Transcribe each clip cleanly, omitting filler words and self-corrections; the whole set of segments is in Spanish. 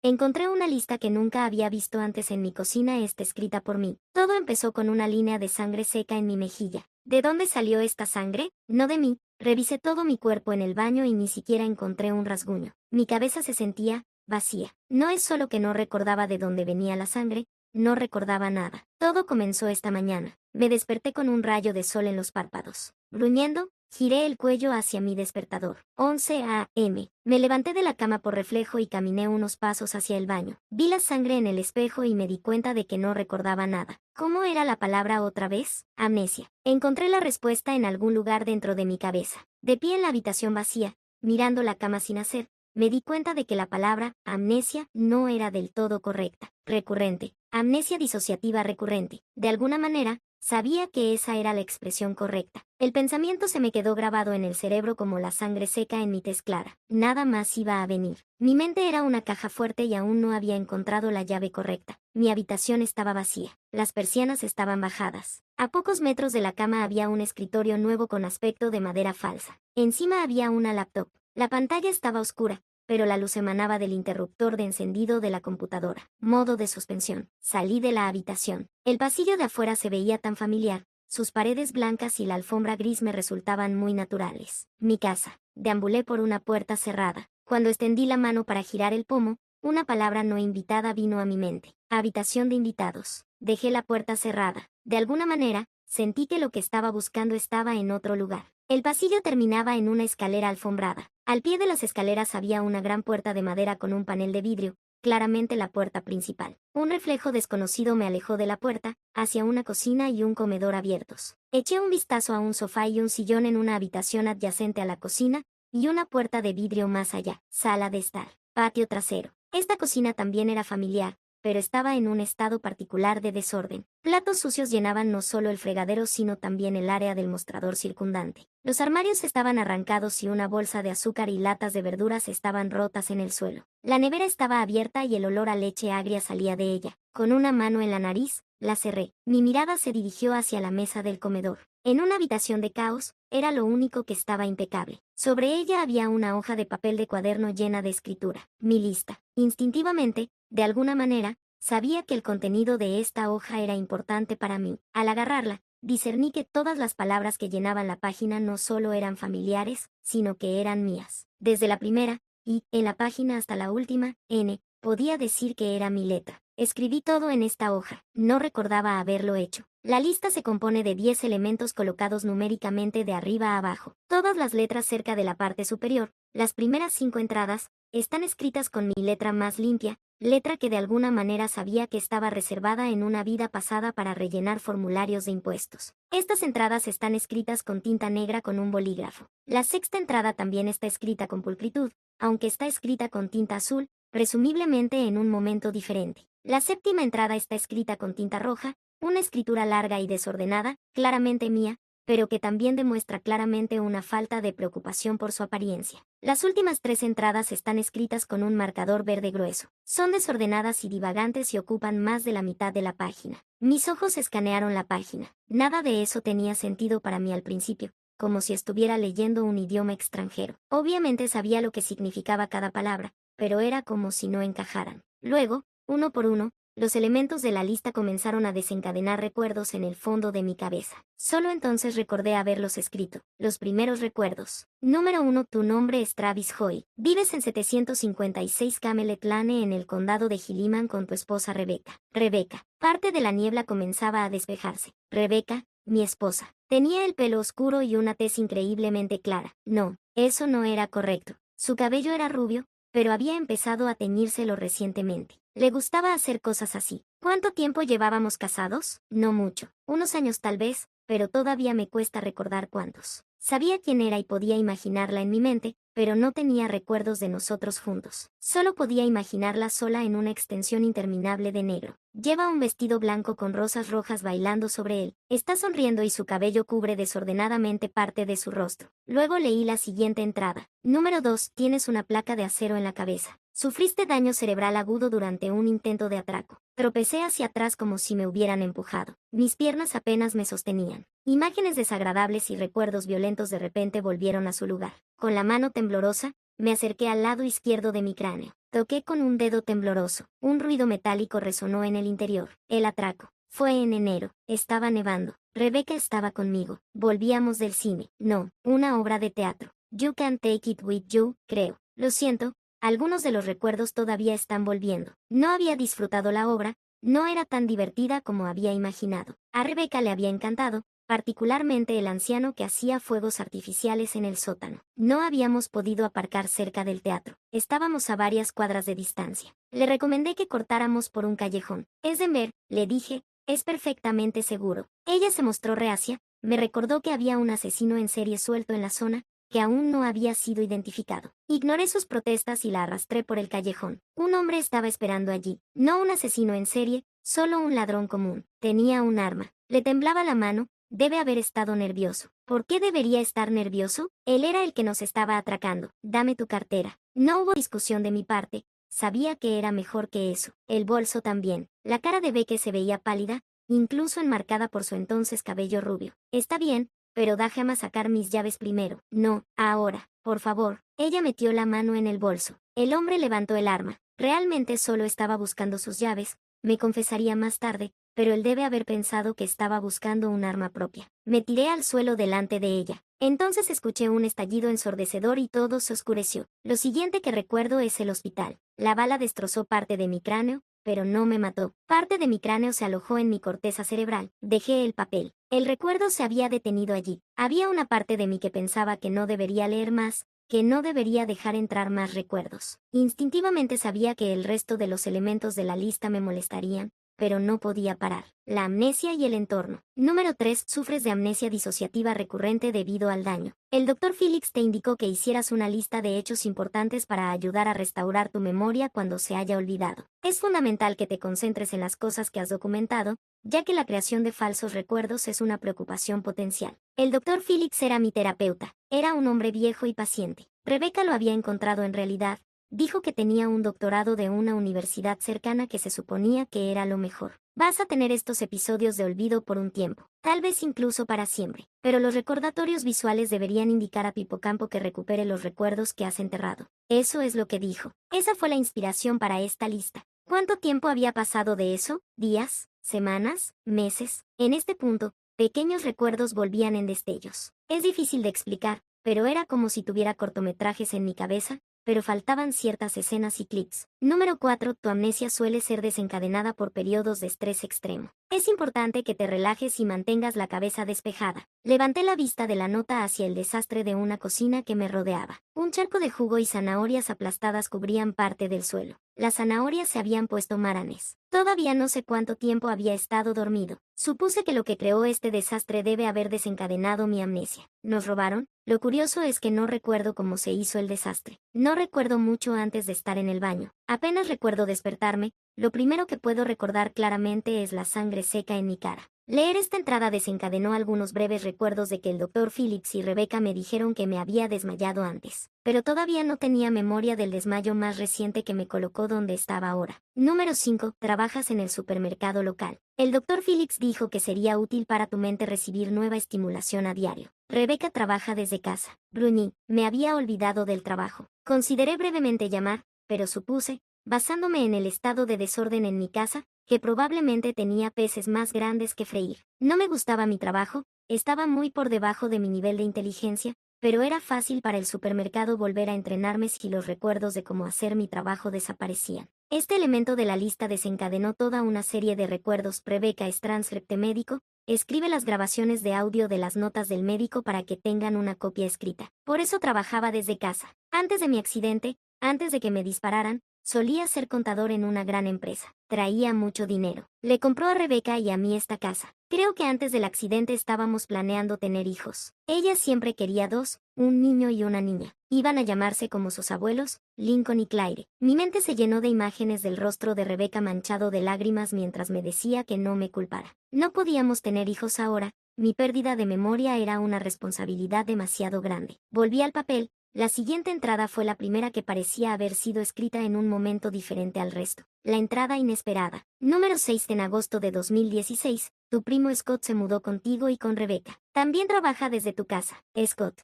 Encontré una lista que nunca había visto antes en mi cocina, está escrita por mí. Todo empezó con una línea de sangre seca en mi mejilla. ¿De dónde salió esta sangre? No de mí. Revisé todo mi cuerpo en el baño y ni siquiera encontré un rasguño. Mi cabeza se sentía vacía. No es solo que no recordaba de dónde venía la sangre, no recordaba nada. Todo comenzó esta mañana. Me desperté con un rayo de sol en los párpados. Gruñendo, giré el cuello hacia mi despertador. 11 a.m. Me levanté de la cama por reflejo y caminé unos pasos hacia el baño. Vi la sangre en el espejo y me di cuenta de que no recordaba nada. ¿Cómo era la palabra otra vez? Amnesia. Encontré la respuesta en algún lugar dentro de mi cabeza. De pie en la habitación vacía, mirando la cama sin hacer, me di cuenta de que la palabra amnesia no era del todo correcta. Recurrente. Amnesia disociativa recurrente. De alguna manera, sabía que esa era la expresión correcta. El pensamiento se me quedó grabado en el cerebro como la sangre seca en mi tez clara. Nada más iba a venir. Mi mente era una caja fuerte y aún no había encontrado la llave correcta. Mi habitación estaba vacía. Las persianas estaban bajadas. A pocos metros de la cama había un escritorio nuevo con aspecto de madera falsa. Encima había una laptop. La pantalla estaba oscura, pero la luz emanaba del interruptor de encendido de la computadora. Modo de suspensión. Salí de la habitación. El pasillo de afuera se veía tan familiar. Sus paredes blancas y la alfombra gris me resultaban muy naturales. Mi casa. Deambulé por una puerta cerrada. Cuando extendí la mano para girar el pomo, una palabra no invitada vino a mi mente. Habitación de invitados. Dejé la puerta cerrada. De alguna manera, sentí que lo que estaba buscando estaba en otro lugar. El pasillo terminaba en una escalera alfombrada. Al pie de las escaleras había una gran puerta de madera con un panel de vidrio, claramente la puerta principal. Un reflejo desconocido me alejó de la puerta, hacia una cocina y un comedor abiertos. Eché un vistazo a un sofá y un sillón en una habitación adyacente a la cocina, y una puerta de vidrio más allá. Sala de estar. Patio trasero. Esta cocina también era familiar, pero estaba en un estado particular de desorden. Platos sucios llenaban no solo el fregadero sino también el área del mostrador circundante. Los armarios estaban arrancados y una bolsa de azúcar y latas de verduras estaban rotas en el suelo. La nevera estaba abierta y el olor a leche agria salía de ella. Con una mano en la nariz, la cerré. Mi mirada se dirigió hacia la mesa del comedor. En una habitación de caos, era lo único que estaba impecable. Sobre ella había una hoja de papel de cuaderno llena de escritura. Mi lista. Instintivamente, de alguna manera, sabía que el contenido de esta hoja era importante para mí. Al agarrarla, discerní que todas las palabras que llenaban la página no solo eran familiares, sino que eran mías. Desde la primera, I, en la página hasta la última, N, podía decir que era mi letra. Escribí todo en esta hoja. No recordaba haberlo hecho. La lista se compone de 10 elementos colocados numéricamente de arriba a abajo. Todas las letras cerca de la parte superior, las primeras 5 entradas, están escritas con mi letra más limpia, letra que de alguna manera sabía que estaba reservada en una vida pasada para rellenar formularios de impuestos. Estas entradas están escritas con tinta negra con un bolígrafo. La sexta entrada también está escrita con pulcritud, aunque está escrita con tinta azul, presumiblemente en un momento diferente. La séptima entrada está escrita con tinta roja, una escritura larga y desordenada, claramente mía, pero que también demuestra claramente una falta de preocupación por su apariencia. Las últimas 3 entradas están escritas con un marcador verde grueso. Son desordenadas y divagantes y ocupan más de la mitad de la página. Mis ojos escanearon la página. Nada de eso tenía sentido para mí al principio, como si estuviera leyendo un idioma extranjero. Obviamente sabía lo que significaba cada palabra, pero era como si no encajaran. Luego, uno por uno, los elementos de la lista comenzaron a desencadenar recuerdos en el fondo de mi cabeza. Solo entonces recordé haberlos escrito. Los primeros recuerdos. Número 1. Tu nombre es Travis Hoy. Vives en 756 Camelot Lane en el condado de Gilliman con tu esposa Rebecca. Rebecca. Parte de la niebla comenzaba a despejarse. Rebecca, mi esposa. Tenía el pelo oscuro y una tez increíblemente clara. No, eso no era correcto. Su cabello era rubio, pero había empezado a teñírselo recientemente. Le gustaba hacer cosas así. ¿Cuánto tiempo llevábamos casados? No mucho. Unos años tal vez, pero todavía me cuesta recordar cuántos. Sabía quién era y podía imaginarla en mi mente, pero no tenía recuerdos de nosotros juntos. Solo podía imaginarla sola en una extensión interminable de negro. Lleva un vestido blanco con rosas rojas bailando sobre él. Está sonriendo y su cabello cubre desordenadamente parte de su rostro. Luego leí la siguiente entrada. Número 2. Tienes una placa de acero en la cabeza. Sufriste daño cerebral agudo durante un intento de atraco. Tropecé hacia atrás como si me hubieran empujado. Mis piernas apenas me sostenían. Imágenes desagradables y recuerdos violentos de repente volvieron a su lugar. Con la mano temblorosa, me acerqué al lado izquierdo de mi cráneo. Toqué con un dedo tembloroso. Un ruido metálico resonó en el interior. El atraco. Fue en enero. Estaba nevando. Rebecca estaba conmigo. Volvíamos del cine. No, una obra de teatro. You Can Take It With You, creo. Lo siento, algunos de los recuerdos todavía están volviendo. No había disfrutado la obra, no era tan divertida como había imaginado. A Rebecca le había encantado, particularmente el anciano que hacía fuegos artificiales en el sótano. No habíamos podido aparcar cerca del teatro. Estábamos a varias cuadras de distancia. Le recomendé que cortáramos por un callejón. Es de ver, le dije, es perfectamente seguro. Ella se mostró reacia, me recordó que había un asesino en serie suelto en la zona, que aún no había sido identificado. Ignoré sus protestas y la arrastré por el callejón. Un hombre estaba esperando allí, no un asesino en serie, solo un ladrón común. Tenía un arma. Le temblaba la mano, debe haber estado nervioso. ¿Por qué debería estar nervioso? Él era el que nos estaba atracando. Dame tu cartera. No hubo discusión de mi parte. Sabía que era mejor que eso. El bolso también. La cara de Becky se veía pálida, incluso enmarcada por su entonces cabello rubio. Está bien, pero déjame sacar mis llaves primero. No, ahora, por favor. Ella metió la mano en el bolso. El hombre levantó el arma. Realmente solo estaba buscando sus llaves, me confesaría más tarde, pero él debe haber pensado que estaba buscando un arma propia. Me tiré al suelo delante de ella. Entonces escuché un estallido ensordecedor y todo se oscureció. Lo siguiente que recuerdo es el hospital. La bala destrozó parte de mi cráneo, pero no me mató. Parte de mi cráneo se alojó en mi corteza cerebral. Dejé el papel. El recuerdo se había detenido allí. Había una parte de mí que pensaba que no debería leer más, que no debería dejar entrar más recuerdos. Instintivamente sabía que el resto de los elementos de la lista me molestarían, pero no podía parar. La amnesia y el entorno. Número 3. Sufres de amnesia disociativa recurrente debido al daño. El Dr. Felix te indicó que hicieras una lista de hechos importantes para ayudar a restaurar tu memoria cuando se haya olvidado. Es fundamental que te concentres en las cosas que has documentado, ya que la creación de falsos recuerdos es una preocupación potencial. El Dr. Felix era mi terapeuta. Era un hombre viejo y paciente. Rebecca lo había encontrado en realidad. Dijo que tenía un doctorado de una universidad cercana que se suponía que era lo mejor. Vas a tener estos episodios de olvido por un tiempo, tal vez incluso para siempre, pero los recordatorios visuales deberían indicar a Pipocampo que recupere los recuerdos que has enterrado. Eso es lo que dijo. Esa fue la inspiración para esta lista. ¿Cuánto tiempo había pasado de eso? ¿Días? ¿Semanas? ¿Meses? En este punto, pequeños recuerdos volvían en destellos. Es difícil de explicar, pero era como si tuviera cortometrajes en mi cabeza, pero faltaban ciertas escenas y clics. Número 4. Tu amnesia suele ser desencadenada por periodos de estrés extremo. Es importante que te relajes y mantengas la cabeza despejada. Levanté la vista de la nota hacia el desastre de una cocina que me rodeaba. Un charco de jugo y zanahorias aplastadas cubrían parte del suelo. Las zanahorias se habían puesto maranes. Todavía no sé cuánto tiempo había estado dormido. Supuse que lo que creó este desastre debe haber desencadenado mi amnesia. ¿Nos robaron? Lo curioso es que no recuerdo cómo se hizo el desastre. No recuerdo mucho antes de estar en el baño. Apenas recuerdo despertarme, lo primero que puedo recordar claramente es la sangre seca en mi cara. Leer esta entrada desencadenó algunos breves recuerdos de que el Dr. Felix y Rebecca me dijeron que me había desmayado antes, pero todavía no tenía memoria del desmayo más reciente que me colocó donde estaba ahora. Número 5. Trabajas en el supermercado local. El Dr. Felix dijo que sería útil para tu mente recibir nueva estimulación a diario. Rebecca trabaja desde casa. Gruñí, me había olvidado del trabajo. Consideré brevemente llamar, pero supuse, basándome en el estado de desorden en mi casa, que probablemente tenía peces más grandes que freír. No me gustaba mi trabajo, estaba muy por debajo de mi nivel de inteligencia, pero era fácil para el supermercado volver a entrenarme si los recuerdos de cómo hacer mi trabajo desaparecían. Este elemento de la lista desencadenó toda una serie de recuerdos. Rebecca es transcripte médico, escribe las grabaciones de audio de las notas del médico para que tengan una copia escrita. Por eso trabajaba desde casa. Antes de mi accidente, antes de que me dispararan, solía ser contador en una gran empresa. Traía mucho dinero. Le compró a Rebecca y a mí esta casa. Creo que antes del accidente estábamos planeando tener hijos. Ella siempre quería dos, un niño y una niña. Iban a llamarse como sus abuelos, Lincoln y Claire. Mi mente se llenó de imágenes del rostro de Rebecca manchado de lágrimas mientras me decía que no me culpara. No podíamos tener hijos ahora. Mi pérdida de memoria era una responsabilidad demasiado grande. Volví al papel. La siguiente entrada fue la primera que parecía haber sido escrita en un momento diferente al resto. La entrada inesperada. Número 6. En agosto de 2016, tu primo Scott se mudó contigo y con Rebecca. También trabaja desde tu casa. Scott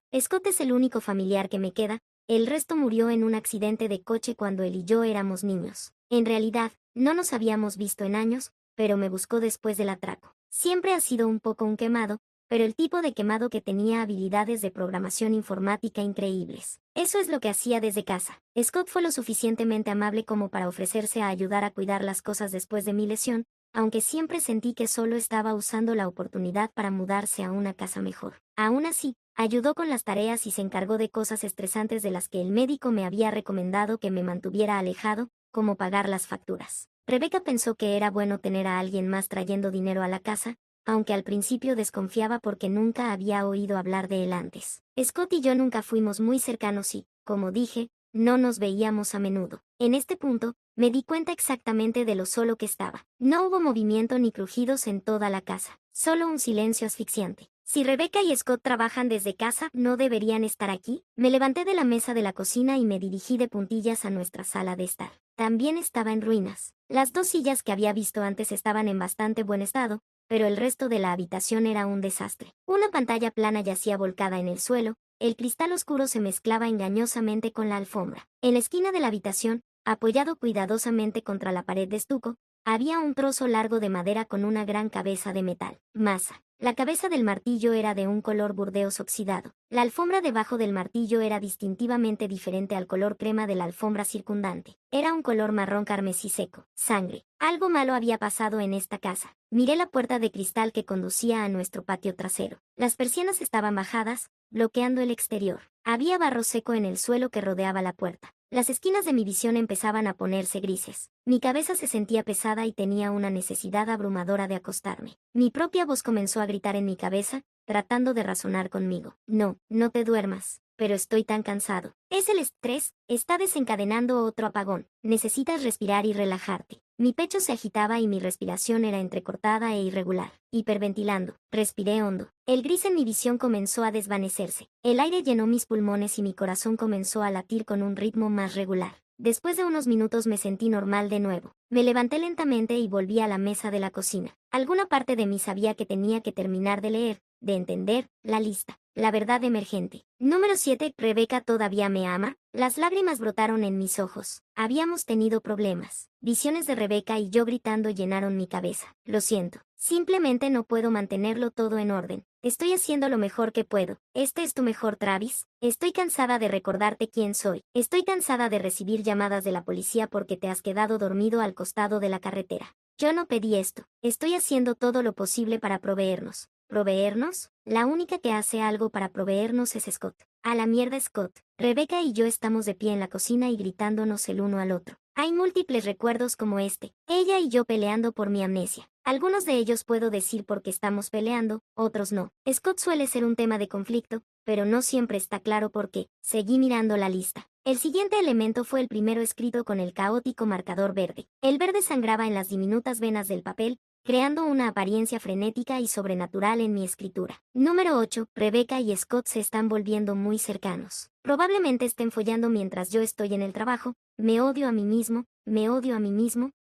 es el único familiar que me queda, el resto murió en un accidente de coche cuando él y yo éramos niños. En realidad, no nos habíamos visto en años, pero me buscó después del atraco. Siempre ha sido un poco un quemado, pero el tipo de quemado que tenía habilidades de programación informática increíbles. Eso es lo que hacía desde casa. Scott fue lo suficientemente amable como para ofrecerse a ayudar a cuidar las cosas después de mi lesión, aunque siempre sentí que solo estaba usando la oportunidad para mudarse a una casa mejor. Aún así, ayudó con las tareas y se encargó de cosas estresantes de las que el médico me había recomendado que me mantuviera alejado, como pagar las facturas. Rebecca pensó que era bueno tener a alguien más trayendo dinero a la casa, aunque al principio desconfiaba porque nunca había oído hablar de él antes. Scott y yo nunca fuimos muy cercanos y, como dije, no nos veíamos a menudo. En este punto, me di cuenta exactamente de lo solo que estaba. No hubo movimiento ni crujidos en toda la casa, solo un silencio asfixiante. Si Rebecca y Scott trabajan desde casa, ¿no deberían estar aquí? Me levanté de la mesa de la cocina y me dirigí de puntillas a nuestra sala de estar. También estaba en ruinas. Las 2 sillas que había visto antes estaban en bastante buen estado, pero el resto de la habitación era un desastre. Una pantalla plana yacía volcada en el suelo, el cristal oscuro se mezclaba engañosamente con la alfombra. En la esquina de la habitación, apoyado cuidadosamente contra la pared de estuco, había un trozo largo de madera con una gran cabeza de metal. Masa. La cabeza del martillo era de un color burdeos oxidado. La alfombra debajo del martillo era distintivamente diferente al color crema de la alfombra circundante. Era un color marrón carmesí seco. Sangre. Algo malo había pasado en esta casa. Miré la puerta de cristal que conducía a nuestro patio trasero. Las persianas estaban bajadas, bloqueando el exterior. Había barro seco en el suelo que rodeaba la puerta. Las esquinas de mi visión empezaban a ponerse grises. Mi cabeza se sentía pesada y tenía una necesidad abrumadora de acostarme. Mi propia voz comenzó a gritar en mi cabeza, tratando de razonar conmigo. No, no te duermas. Pero estoy tan cansado. Es el estrés, está desencadenando otro apagón. Necesitas respirar y relajarte. Mi pecho se agitaba y mi respiración era entrecortada e irregular. Hiperventilando. Respiré hondo. El gris en mi visión comenzó a desvanecerse. El aire llenó mis pulmones y mi corazón comenzó a latir con un ritmo más regular. Después de unos minutos me sentí normal de nuevo. Me levanté lentamente y volví a la mesa de la cocina. Alguna parte de mí sabía que tenía que terminar de leer, de entender, la lista. La verdad emergente. Número 7. ¿Rebecca todavía me ama? Las lágrimas brotaron en mis ojos. Habíamos tenido problemas. Visiones de Rebecca y yo gritando llenaron mi cabeza. Lo siento. Simplemente no puedo mantenerlo todo en orden. Estoy haciendo lo mejor que puedo. ¿Este es tu mejor, Travis? Estoy cansada de recordarte quién soy. Estoy cansada de recibir llamadas de la policía porque te has quedado dormido al costado de la carretera. Yo no pedí esto. Estoy haciendo todo lo posible para proveernos. ¿Proveernos? La única que hace algo para proveernos es Scott. A la mierda Scott. Rebecca y yo estamos de pie en la cocina y gritándonos el uno al otro. Hay múltiples recuerdos como este. Ella y yo peleando por mi amnesia. Algunos de ellos puedo decir porque estamos peleando, otros no. Scott suele ser un tema de conflicto, pero no siempre está claro por qué. Seguí mirando la lista. El siguiente elemento fue el primero escrito con el caótico marcador verde. El verde sangraba en las diminutas venas del papel, creando una apariencia frenética y sobrenatural en mi escritura. Número 8. Rebecca y Scott se están volviendo muy cercanos. Probablemente estén follando mientras yo estoy en el trabajo. Me odio a mí mismo,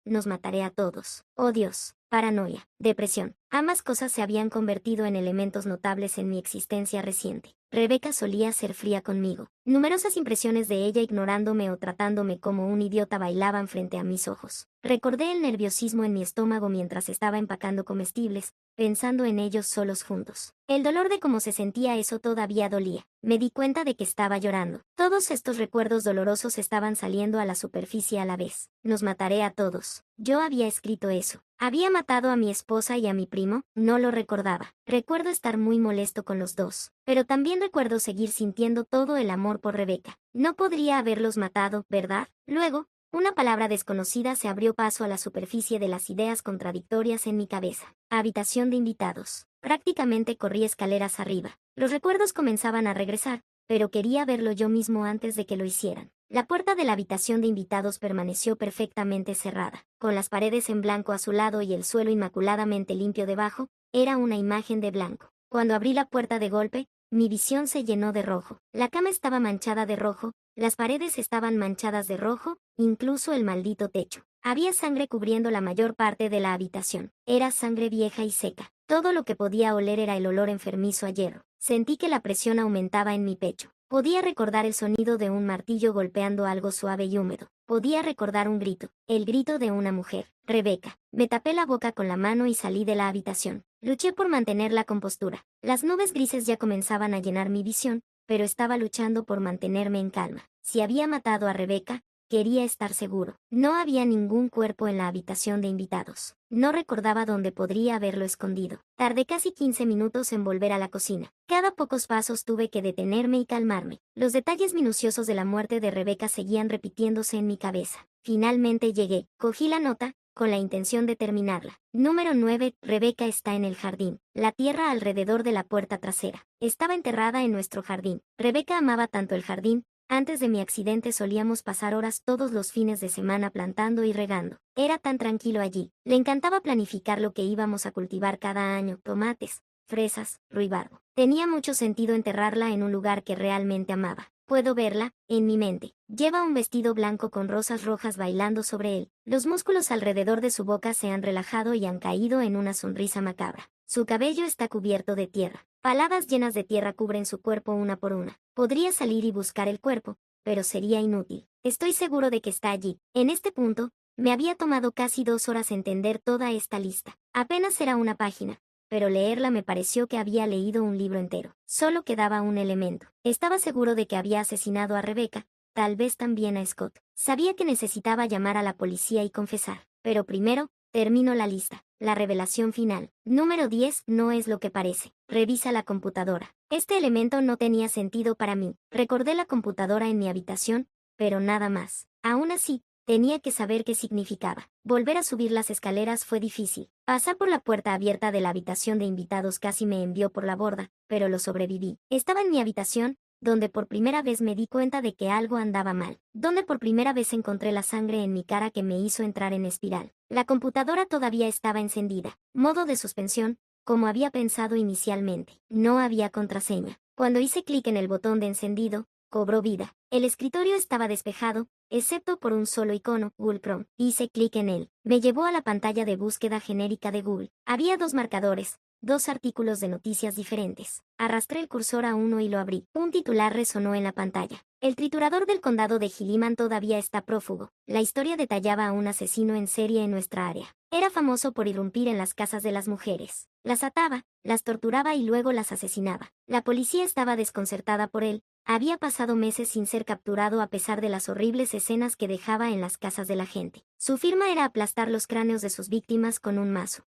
nos mataré a todos. Oh Dios. Paranoia, depresión. Ambas cosas se habían convertido en elementos notables en mi existencia reciente. Rebecca solía ser fría conmigo. Numerosas impresiones de ella ignorándome o tratándome como un idiota bailaban frente a mis ojos. Recordé el nerviosismo en mi estómago mientras estaba empacando comestibles, pensando en ellos solos juntos. El dolor de cómo se sentía eso todavía dolía. Me di cuenta de que estaba llorando. Todos estos recuerdos dolorosos estaban saliendo a la superficie a la vez. Nos mataré a todos. Yo había escrito eso. ¿Había matado a mi esposa y a mi primo? No lo recordaba. Recuerdo estar muy molesto con los dos. Pero también recuerdo seguir sintiendo todo el amor por Rebecca. No podría haberlos matado, ¿verdad? Luego, una palabra desconocida se abrió paso a la superficie de las ideas contradictorias en mi cabeza. Habitación de invitados. Prácticamente corrí escaleras arriba. Los recuerdos comenzaban a regresar, pero quería verlo yo mismo antes de que lo hicieran. La puerta de la habitación de invitados permaneció perfectamente cerrada, con las paredes en blanco azulado y el suelo inmaculadamente limpio debajo. Era una imagen de blanco. Cuando abrí la puerta de golpe, mi visión se llenó de rojo. La cama estaba manchada de rojo, las paredes estaban manchadas de rojo, incluso el maldito techo. Había sangre cubriendo la mayor parte de la habitación. Era sangre vieja y seca. Todo lo que podía oler era el olor enfermizo a hierro. Sentí que la presión aumentaba en mi pecho. Podía recordar el sonido de un martillo golpeando algo suave y húmedo. Podía recordar un grito, el grito de una mujer. Rebeca. Me tapé la boca con la mano y salí de la habitación. Luché por mantener la compostura. Las nubes grises ya comenzaban a llenar mi visión, pero estaba luchando por mantenerme en calma. Si había matado a Rebeca, quería estar seguro. No había ningún cuerpo en la habitación de invitados. No recordaba dónde podría haberlo escondido. Tardé casi 15 minutos en volver a la cocina. Cada pocos pasos tuve que detenerme y calmarme. Los detalles minuciosos de la muerte de Rebeca seguían repitiéndose en mi cabeza. Finalmente llegué. Cogí la nota, con la intención de terminarla. Número 9. Rebeca está en el jardín. La tierra alrededor de la puerta trasera. Estaba enterrada en nuestro jardín. Rebeca amaba tanto el jardín. Antes de mi accidente solíamos pasar horas todos los fines de semana plantando y regando. Era tan tranquilo allí. Le encantaba planificar lo que íbamos a cultivar cada año: tomates, fresas, ruibarbo. Tenía mucho sentido enterrarla en un lugar que realmente amaba. Puedo verla, en mi mente. Lleva un vestido blanco con rosas rojas bailando sobre él. Los músculos alrededor de su boca se han relajado y han caído en una sonrisa macabra. Su cabello está cubierto de tierra. Paladas llenas de tierra cubren su cuerpo una por una. Podría salir y buscar el cuerpo, pero sería inútil. Estoy seguro de que está allí. En este punto, me había tomado casi 2 horas entender toda esta lista. Apenas era una página, pero leerla me pareció que había leído un libro entero. Solo quedaba un elemento. Estaba seguro de que había asesinado a Rebeca, tal vez también a Scott. Sabía que necesitaba llamar a la policía y confesar. Pero primero, termino la lista. La revelación final. Número 10. No es lo que parece. Revisa la computadora. Este elemento no tenía sentido para mí. Recordé la computadora en mi habitación, pero nada más. Aún así, tenía que saber qué significaba. Volver a subir las escaleras fue difícil. Pasar por la puerta abierta de la habitación de invitados casi me envió por la borda, pero lo sobreviví. Estaba en mi habitación, donde por primera vez me di cuenta de que algo andaba mal, donde por primera vez encontré la sangre en mi cara que me hizo entrar en espiral. La computadora todavía estaba encendida, modo de suspensión, como había pensado inicialmente. No había contraseña. Cuando hice clic en el botón de encendido, cobró vida. El escritorio estaba despejado, excepto por un solo icono, Google Chrome. Hice clic en él. Me llevó a la pantalla de búsqueda genérica de Google. Había 2 marcadores, 2 artículos de noticias diferentes. Arrastré el cursor a uno y lo abrí. Un titular resonó en la pantalla. El triturador del condado de Gilliman todavía está prófugo. La historia detallaba a un asesino en serie en nuestra área. Era famoso por irrumpir en las casas de las mujeres. Las ataba, las torturaba y luego las asesinaba. La policía estaba desconcertada por él. Había pasado meses sin ser capturado a pesar de las horribles escenas que dejaba en las casas de la gente. Su firma era aplastar los cráneos de sus víctimas con un mazo.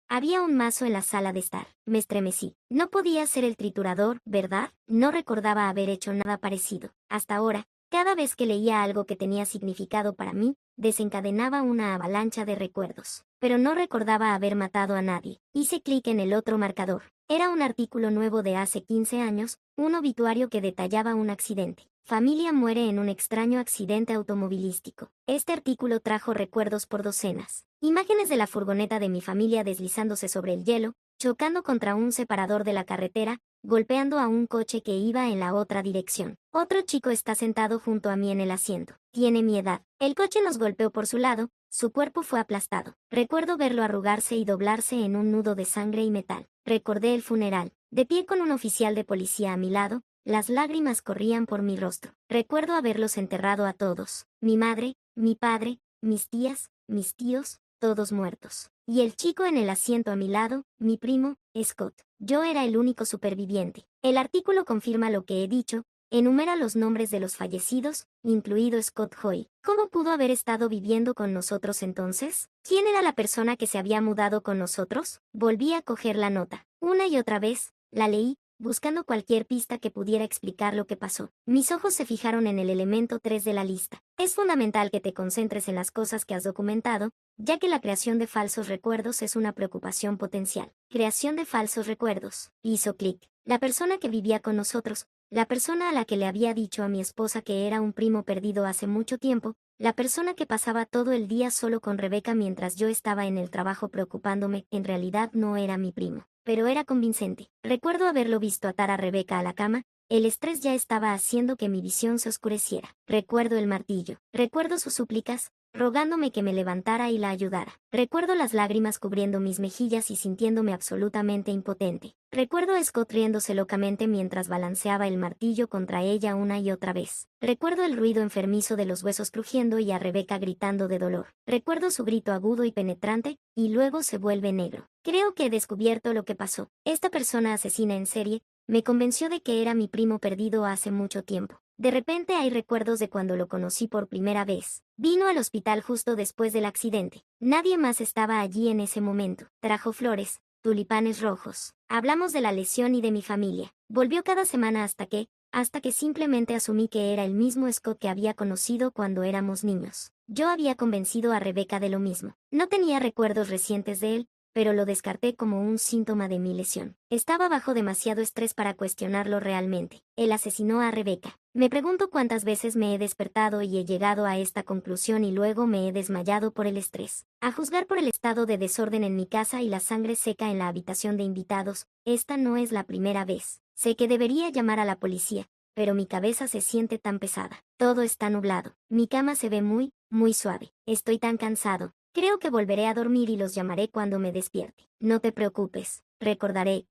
Había un mazo en la sala de estar. Me estremecí. No podía ser el triturador, ¿verdad? No recordaba haber hecho nada parecido. Hasta ahora, cada vez que leía algo que tenía significado para mí, desencadenaba una avalancha de recuerdos. Pero no recordaba haber matado a nadie. Hice clic en el otro marcador. Era un artículo nuevo de hace 15 años, un obituario que detallaba un accidente. Familia muere en un extraño accidente automovilístico. Este artículo trajo recuerdos por docenas. Imágenes de la furgoneta de mi familia deslizándose sobre el hielo, chocando contra un separador de la carretera, golpeando a un coche que iba en la otra dirección. Otro chico está sentado junto a mí en el asiento. Tiene mi edad. El coche nos golpeó por su lado, su cuerpo fue aplastado. Recuerdo verlo arrugarse y doblarse en un nudo de sangre y metal. Recordé el funeral. De pie con un oficial de policía a mi lado, las lágrimas corrían por mi rostro. Recuerdo haberlos enterrado a todos. Mi madre, mi padre, mis tías, mis tíos, todos muertos. Y el chico en el asiento a mi lado, mi primo, Scott. Yo era el único superviviente. El artículo confirma lo que he dicho, enumera los nombres de los fallecidos, incluido Scott Hoy. ¿Cómo pudo haber estado viviendo con nosotros entonces? ¿Quién era la persona que se había mudado con nosotros? Volví a coger la nota. Una y otra vez, la leí, buscando cualquier pista que pudiera explicar lo que pasó. Mis ojos se fijaron en el elemento 3 de la lista. Es fundamental que te concentres en las cosas que has documentado, ya que la creación de falsos recuerdos es una preocupación potencial. Creación de falsos recuerdos. Hizo clic. La persona que vivía con nosotros, la persona a la que le había dicho a mi esposa que era un primo perdido hace mucho tiempo, la persona que pasaba todo el día solo con Rebeca mientras yo estaba en el trabajo preocupándome, en realidad no era mi primo, pero era convincente. Recuerdo haberlo visto atar a Rebeca a la cama. El estrés ya estaba haciendo que mi visión se oscureciera. Recuerdo el martillo. Recuerdo sus súplicas, rogándome que me levantara y la ayudara. Recuerdo las lágrimas cubriendo mis mejillas y sintiéndome absolutamente impotente. Recuerdo a Scott riéndose locamente mientras balanceaba el martillo contra ella una y otra vez. Recuerdo el ruido enfermizo de los huesos crujiendo y a Rebecca gritando de dolor. Recuerdo su grito agudo y penetrante, y luego se vuelve negro. Creo que he descubierto lo que pasó. Esta persona asesina en serie me convenció de que era mi primo perdido hace mucho tiempo. De repente hay recuerdos de cuando lo conocí por primera vez. Vino al hospital justo después del accidente. Nadie más estaba allí en ese momento. Trajo flores, tulipanes rojos. Hablamos de la lesión y de mi familia. Volvió cada semana hasta que simplemente asumí que era el mismo Scott que había conocido cuando éramos niños. Yo había convencido a Rebecca de lo mismo. No tenía recuerdos recientes de él, pero lo descarté como un síntoma de mi lesión. Estaba bajo demasiado estrés para cuestionarlo realmente. Él asesinó a Rebecca. Me pregunto cuántas veces me he despertado y he llegado a esta conclusión y luego me he desmayado por el estrés. A juzgar por el estado de desorden en mi casa y la sangre seca en la habitación de invitados, esta no es la primera vez. Sé que debería llamar a la policía, pero mi cabeza se siente tan pesada. Todo está nublado. Mi cama se ve muy, muy suave. Estoy tan cansado. Creo que volveré a dormir y los llamaré cuando me despierte. No te preocupes, recordaré.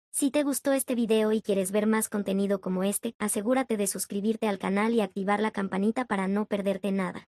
Si te gustó este video y quieres ver más contenido como este, asegúrate de suscribirte al canal y activar la campanita para no perderte nada.